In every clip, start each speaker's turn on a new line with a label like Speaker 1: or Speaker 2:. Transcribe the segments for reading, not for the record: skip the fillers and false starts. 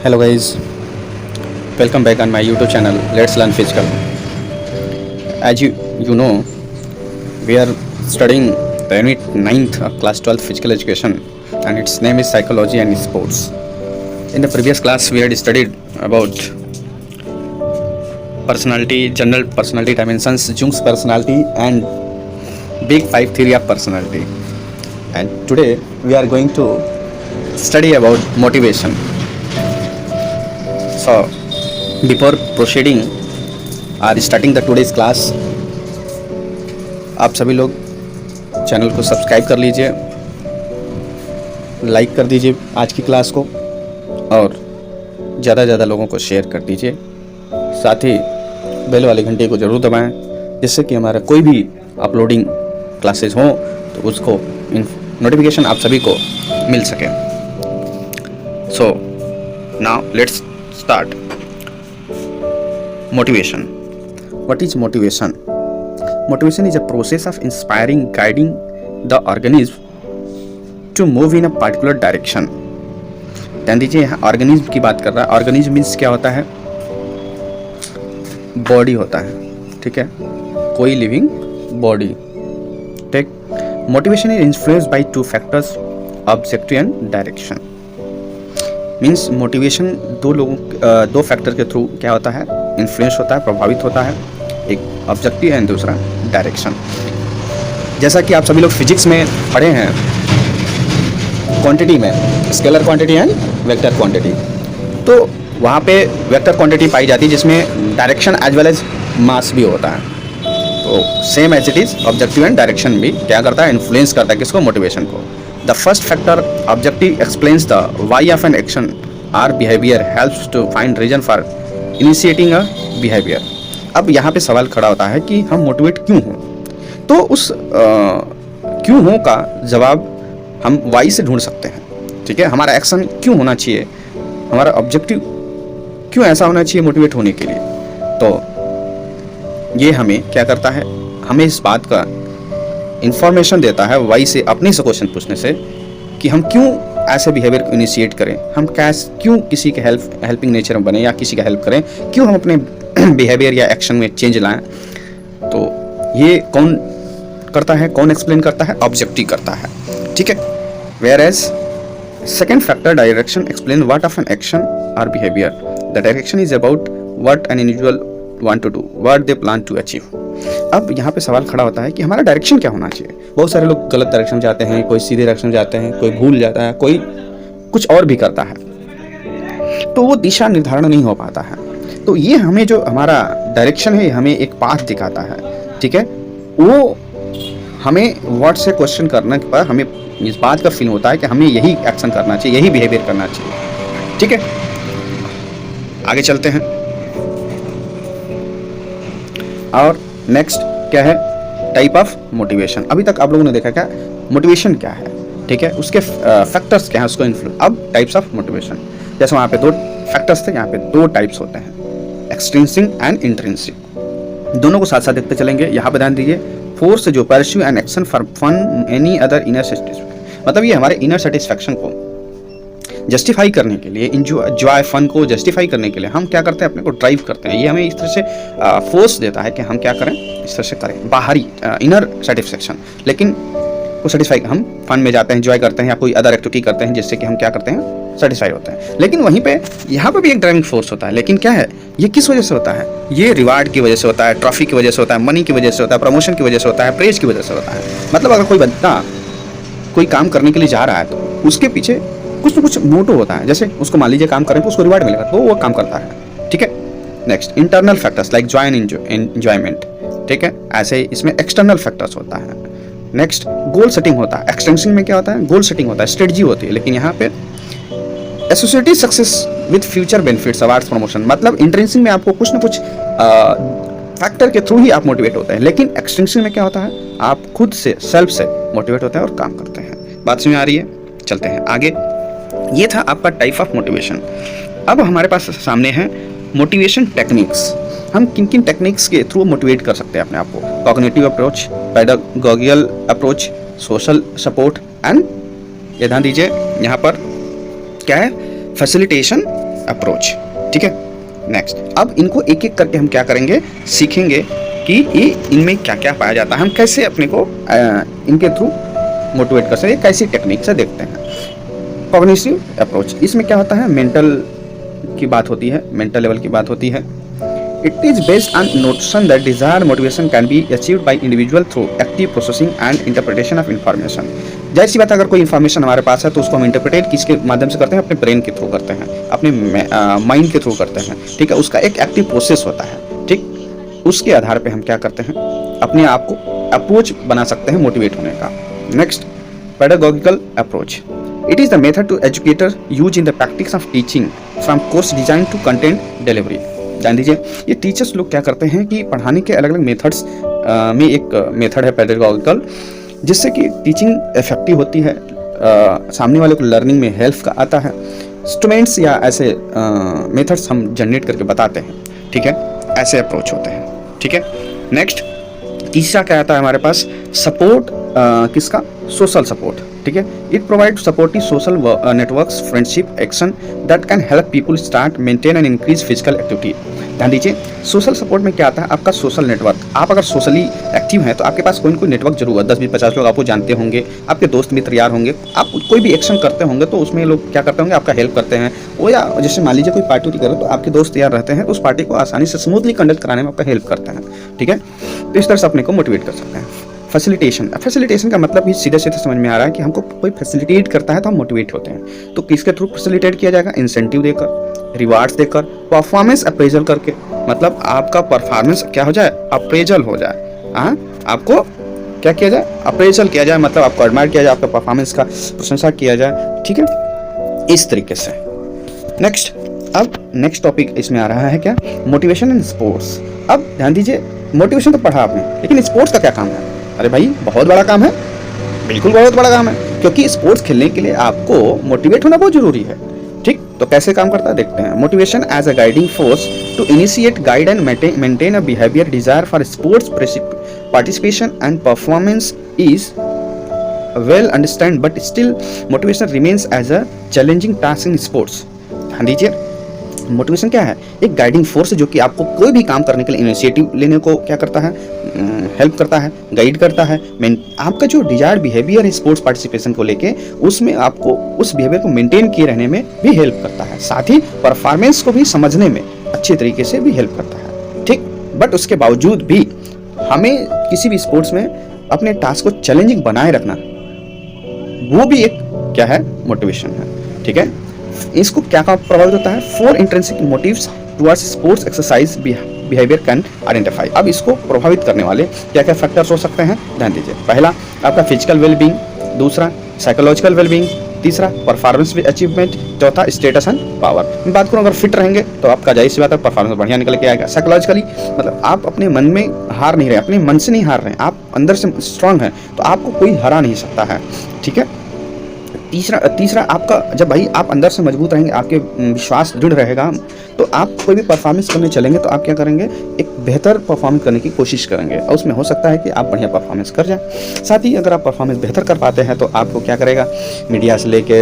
Speaker 1: Hello guys, welcome back on my YouTube channel. Let's learn physical. As you know, we are studying the unit 9th of class 12 physical education, and its name is psychology and sports. In the previous class, we had studied about personality, general personality dimensions, Jung's personality, and big five theory of personality. And today we are going to study about motivation. So, before proceeding or starting the today's class, आप सभी लोग channel को subscribe कर लीजिए, like कर दीजिए आज की क्लास को और ज़्यादा से ज़्यादा लोगों को शेयर कर दीजिए। साथ ही बेल वाले घंटे को ज़रूर दबाएं, जिससे कि हमारा कोई भी अपलोडिंग क्लासेस हो तो उसको नोटिफिकेशन आप सभी को मिल सके। So now let's start. Motivation. What is motivation? Motivation is a process of inspiring, guiding the organism to move in a particular direction. ध्यान दीजिए, यहाँ ऑर्गेनिज्म की बात कर रहा है। ऑर्गेनिज्म मीन्स क्या होता है? बॉडी होता है, ठीक है, कोई लिविंग बॉडी। ठीक, motivation is influenced by two factors, objective and direction. Means motivation दो फैक्टर के थ्रू क्या होता है, इन्फ्लुएंस होता है, प्रभावित होता है। एक ऑब्जेक्टिव एंड दूसरा डायरेक्शन। जैसा कि आप सभी लोग फिजिक्स में पढ़े हैं, क्वांटिटी में scalar quantity and vector quantity, तो वहाँ पे वेक्टर क्वांटिटी पाई जाती है जिसमें direction as well as mass भी होता है। तो same as it is objective and direction भी क्या करता है, इन्फ्लुएंस करता है किसको, मोटिवेशन को। The first factor, objective, explains the why of an action or behavior, helps to find reason for initiating a behavior. अब यहाँ पे सवाल खड़ा होता है कि हम मोटिवेट क्यों हों, तो उस क्यों हों का जवाब हम वाई से ढूंढ सकते हैं। ठीक है, हमारा एक्शन क्यों होना चाहिए, हमारा ऑब्जेक्टिव क्यों ऐसा होना चाहिए मोटिवेट होने के लिए, तो ये हमें क्या करता है, हमें इस बात का इंफॉर्मेशन देता है वाई से, अपने से क्वेश्चन पूछने से, कि हम क्यों ऐसे बिहेवियर को इनिशिएट करें, हम क्यों किसी के हेल्पिंग नेचर में बने या किसी का हेल्प करें, क्यों हम अपने बिहेवियर या एक्शन में चेंज लाएं। तो ये कौन करता है, कौन एक्सप्लेन करता है, ऑब्जेक्टिव करता है। ठीक है, whereas second factor, direction, explain what of an action और behaviour. The direction is about what an individual want to do, what they plan to achieve. अब यहाँ पे सवाल खड़ा होता है कि हमारा डायरेक्शन क्या होना चाहिए। बहुत सारे लोग गलत डायरेक्शन में जाते हैं, कोई सीधे डायरेक्शन में जाते हैं, कोई भूल जाता है, कोई कुछ और भी करता है, तो वो दिशा निर्धारण नहीं हो पाता है। तो ये हमें जो हमारा डायरेक्शन है, हमें एक पाथ दिखाता है। ठीक है, वो हमें वर्ड से क्वेश्चन करने पर हमें इस बात का फील होता है कि हमें यही एक्शन करना चाहिए, यही बिहेवियर करना चाहिए। ठीक है, आगे चलते हैं। और नेक्स्ट क्या है, टाइप ऑफ मोटिवेशन। अभी तक आप लोगों ने देखा क्या मोटिवेशन क्या है, ठीक है, उसके फैक्टर्स क्या है, उसको इन्फ्लुएंस। अब टाइप्स ऑफ मोटिवेशन, जैसे वहाँ पे दो फैक्टर्स थे, यहाँ पे दो टाइप्स होते हैं, एक्सट्रिंसिक एंड इंट्रिंसिक। दोनों को साथ साथ देखते चलेंगे। यहाँ पे ध्यान दीजिए, फोर्स जो pursue an action for fun any other inner satisfaction, मतलब ये हमारे इनर सेटिस्फैक्शन को जस्टिफाई करने के लिए, जॉय फन को जस्टिफाई करने के लिए हम क्या करते हैं, अपने को ड्राइव करते हैं। ये हमें इस तरह से फोर्स देता है कि हम क्या करें, इस तरह से करें, बाहरी इनर सेटिस्फैक्शन। लेकिन वो सेटिस्फाई, हम फन में जाते हैं, एंजॉय करते हैं या कोई अदर एक्टिविटी करते हैं जिससे कि हम क्या करते हैं, सेटिस्फाई होते हैं। लेकिन वहीं पे यहाँ पे भी एक ड्राइविंग फोर्स होता है, लेकिन क्या है, ये किस वजह से होता है, ये रिवार्ड की वजह से होता है, ट्रॉफी की वजह से होता है, मनी की वजह से होता है, प्रमोशन की वजह से होता है, प्रेज की वजह से होता है। मतलब अगर कोई बंदा कोई काम करने के लिए जा रहा है तो उसके पीछे कुछ ना कुछ मोटो होता है। जैसे उसको मान लीजिए काम करें तो उसको रिवार्ड मिलेगा, तो वो काम करता है। ठीक है, next internal factors like Joy and enjoyment. ठीक है, ऐसे इसमें एक्सटर्नल फैक्टर्स होता है। नेक्स्ट गोल सेटिंग होता है। एक्सटेंशन में क्या होता है, गोल सेटिंग होता है, स्ट्रेटजी होती है। लेकिन यहाँ पे associated success with future benefits, awards, promotion. मतलब इंट्रिंसिक में आपको कुछ ना कुछ फैक्टर के थ्रू ही आप मोटिवेट होते हैं, लेकिन एक्सटेंशन में क्या होता है, आप खुद से सेल्फ से मोटिवेट होते हैं और काम करते हैं। बात समझ आ रही है? चलते हैं आगे। ये था आपका टाइप ऑफ मोटिवेशन। अब हमारे पास सामने है मोटिवेशन टेक्निक्स। हम किन किन टेक्निक्स के थ्रू मोटिवेट कर सकते हैं अपने आप को। Cognitive approach, pedagogical approach, social support and, ये ध्यान दीजिए यहाँ पर क्या है, फैसिलिटेशन अप्रोच। ठीक है, नेक्स्ट अब इनको एक एक करके हम क्या करेंगे, सीखेंगे कि ये इनमें क्या क्या पाया जाता है, हम कैसे अपने को इनके थ्रू मोटिवेट कर सकते हैं, कैसी टेक्निक से देखते हैं। कॉग्निटिव अप्रोच, इसमें क्या होता है, मेंटल की बात होती है, मेंटल लेवल की बात होती है। It is based on notion that desire motivation can be achieved by individual through active processing and interpretation of information. जाहिर सी बात है, अगर कोई इन्फॉर्मेशन हमारे पास है तो उसको हम इंटरप्रिटेट किसके माध्यम से करते हैं, अपने ब्रेन के थ्रू करते हैं, अपने माइंड के थ्रू करते हैं। ठीक है, उसका एक एक्टिव प्रोसेस होता है। ठीक, उसके आधार पे हम क्या करते हैं, अपने आप को अप्रोच बना सकते हैं मोटिवेट होने का। Next, pedagogical approach, it is the method to educator use in the practice of teaching from course design to content delivery. जान दीजिए, ये टीचर्स लोग क्या करते हैं कि पढ़ाने के अलग अलग मेथड्स में एक मेथड है पेडागोगिकल, जिससे कि टीचिंग इफेक्टिव होती है, सामने वाले को लर्निंग में हेल्प का आता है। इंस्ट्रूमेंट्स या ऐसे मेथड्स हम जनरेट करके बताते हैं। ठीक है, ऐसे अप्रोच होते हैं। ठीक है, नेक्स्ट तीसरा क्या आता है हमारे पास, सपोर्ट, किसका, सोशल सपोर्ट। ठीक है, it provide supportive social networks, friendship, action that can help people start, maintain and increase physical activity. ध्यान दीजिए, सोशल सपोर्ट में क्या आता है, आपका सोशल नेटवर्क। आप अगर सोशली एक्टिव हैं तो आपके पास कोई ना कोई नेटवर्क जरूर है, 10 20 50 लोग आपको जानते होंगे, आपके दोस्त मित्र यार होंगे। आप कोई भी एक्शन करते होंगे तो उसमें लोग क्या करते होंगे, आपका हेल्प करते हैं। वो या जैसे मान लीजिए कोई पार्टी करो तो आपके दोस्त यार रहते हैं तो उस पार्टी को आसानी से स्मूथली कंडक्ट कराने में आपका हेल्प करते हैं। ठीक है, तो इस तरह से अपने को मोटिवेट कर सकते हैं। फैसिलिटेशन, फैसिलिटेशन का मतलब भी सीधे सीधे समझ में आ रहा है कि हमको कोई फैसिलिटेट करता है तो हम मोटिवेट होते हैं। तो किसके थ्रू फैसिलिटेट किया जाएगा, इंसेंटिव देकर, रिवार्ड्स देकर, परफॉर्मेंस अप्रेजल करके, मतलब आपका परफॉर्मेंस क्या हो जाए, अप्रेजल हो जाए। हाँ, आपको क्या किया जाए, अप्रेजल किया जाए, मतलब आपको एडमायर किया जाए, आपका परफॉर्मेंस का प्रशंसा किया जाए। ठीक है, इस तरीके से। नेक्स्ट, अब नेक्स्ट टॉपिक इसमें आ रहा है क्या, मोटिवेशन इन स्पोर्ट्स। अब ध्यान दीजिए, मोटिवेशन तो पढ़ा आपने, लेकिन स्पोर्ट्स का क्या काम है। अरे भाई, बहुत बड़ा काम है, बिल्कुल बहुत बड़ा काम है, क्योंकि स्पोर्ट्स खेलने के लिए आपको मोटिवेट होना बहुत जरूरी है। ठीक, तो कैसे काम करता है देखते हैं। Motivation as a guiding force to initiate, guide and maintain a behaviour desire for sports participation and performance is well understand, but still motivation remains as a challenging task in sports. ध्यान दीजिए, motivation क्या है, एक guiding force जो कि आपको कोई भी काम करने के लिए इनिशिएटिव लेने को क्या करता है, हेल्प करता है, गाइड करता है। आपका जो डिजायर्ड बिहेवियर है स्पोर्ट्स पार्टिसिपेशन को लेके, उसमें आपको उस बिहेवियर को मेंटेन किए रहने में भी हेल्प करता है, साथ ही परफॉर्मेंस को भी समझने में अच्छे तरीके से भी हेल्प करता है। ठीक, बट उसके बावजूद भी हमें किसी भी स्पोर्ट्स में अपने टास्क को चैलेंजिंग बनाए रखना, वो भी एक क्या है, मोटिवेशन है। ठीक है, इसको क्या प्रभावित होता है, 4 intrinsic motives towards sports exercise behaviour can identify. अब इसको प्रभावित करने वाले क्या क्या फैक्टर्स हो सकते हैं, ध्यान दीजिए। पहला आपका फिजिकल वेलबींग, दूसरा साइकोलॉजिकल वेलबींग, तीसरा परफॉर्मेंस अचीवमेंट, चौथा स्टेटस एंड पावर। मैं बात करूं, अगर फिट रहेंगे तो आपका जाहिर सी बात है परफॉर्मेंस बढ़िया निकल के आएगा। साइकोलॉजिकली मतलब आप अपने मन में हार नहीं रहे, अपने मन से नहीं हार रहे हैं, आप अंदर से स्ट्रांग हैं, तो आपको कोई हरा नहीं सकता है। ठीक है, तीसरा आपका, जब भाई आप अंदर से मजबूत रहेंगे, आपके विश्वास दृढ़ रहेगा, तो आप कोई भी परफॉर्मेंस करने चलेंगे तो आप क्या करेंगे, एक बेहतर परफॉर्मेंस करने की कोशिश करेंगे, और उसमें हो सकता है कि आप बढ़िया परफॉर्मेंस कर जाएं। साथ ही अगर आप परफॉर्मेंस बेहतर कर पाते हैं तो आपको क्या करेगा, मीडिया से लेके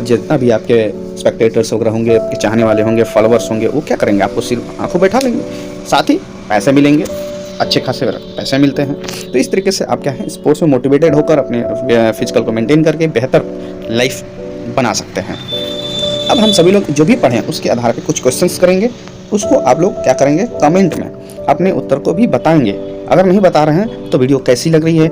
Speaker 1: जितना भी आपके स्पेक्टेटर्स वगैरह होंगे, आपके चाहने वाले होंगे, फॉलोअर्स होंगे, वो क्या करेंगे, आपको सिर्फ आंखों बैठा लेंगे, साथ ही पैसे मिलेंगे, अच्छे खासे पैसे मिलते हैं। तो इस तरीके से आप क्या है, स्पोर्ट्स में मोटिवेटेड होकर अपने फिजिकल को मेंटेन करके बेहतर लाइफ बना सकते हैं। अब हम सभी लोग जो भी पढ़ें उसके आधार पर कुछ क्वेश्चंस करेंगे, उसको आप लोग क्या करेंगे, कमेंट में अपने उत्तर को भी बताएंगे। अगर नहीं बता रहे हैं तो वीडियो कैसी लग रही है,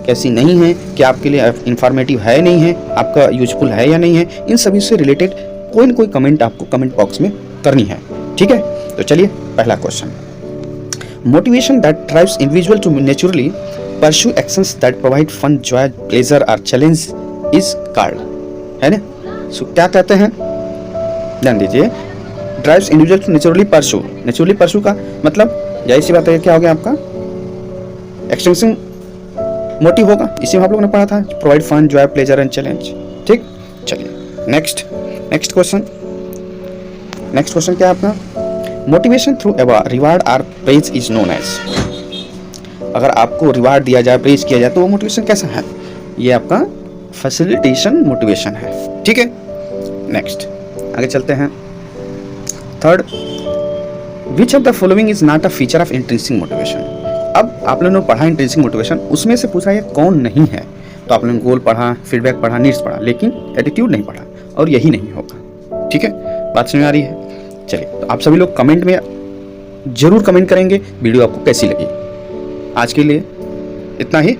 Speaker 1: कैसी नहीं है, क्या आपके लिए इंफॉर्मेटिव है नहीं है, आपका यूजफुल है या नहीं है, इन सभी से रिलेटेड कोई ना कोई कमेंट आपको कमेंट बॉक्स में करनी है। ठीक है, तो चलिए पहला question, motivation that drives individual to naturally pursue actions that provide fun, joy, pleasure or challenge is called, है ना। सो क्या कहते हैं, ध्यान दीजिए, drives individual to naturally pursue का मतलब जाहिर सी बात है क्या हो गया, आपका एक्सटेंसिव मोटिव होगा, इसी में आप लोगों ने पढ़ा था, provide fun, joy, pleasure and challenge. ठीक, चलिए नेक्स्ट क्वेश्चन क्या है अपना, motivation through reward or praise is known as. अगर आपको रिवार्ड दिया जाए, प्रेज किया जाए, तो वो मोटिवेशन कैसा है, ये आपका फैसिलिटेशन मोटिवेशन है। ठीक है, नेक्स्ट आगे चलते हैं। Third, which of the following is not a feature of intrinsic motivation. अब आप लोगों ने पढ़ा इंट्रिंसिक मोटिवेशन, उसमें से पूछा ये कौन नहीं है। तो आप लोगों ने गोल पढ़ा, फीडबैक पढ़ा, नीड्स पढ़ा, लेकिन एटीट्यूड नहीं पढ़ा, और यही नहीं होगा। ठीक है, बात समझ में आ रही है? चलिए, तो आप सभी लोग कमेंट में जरूर कमेंट करेंगे वीडियो आपको कैसी लगी। आज के लिए इतना ही।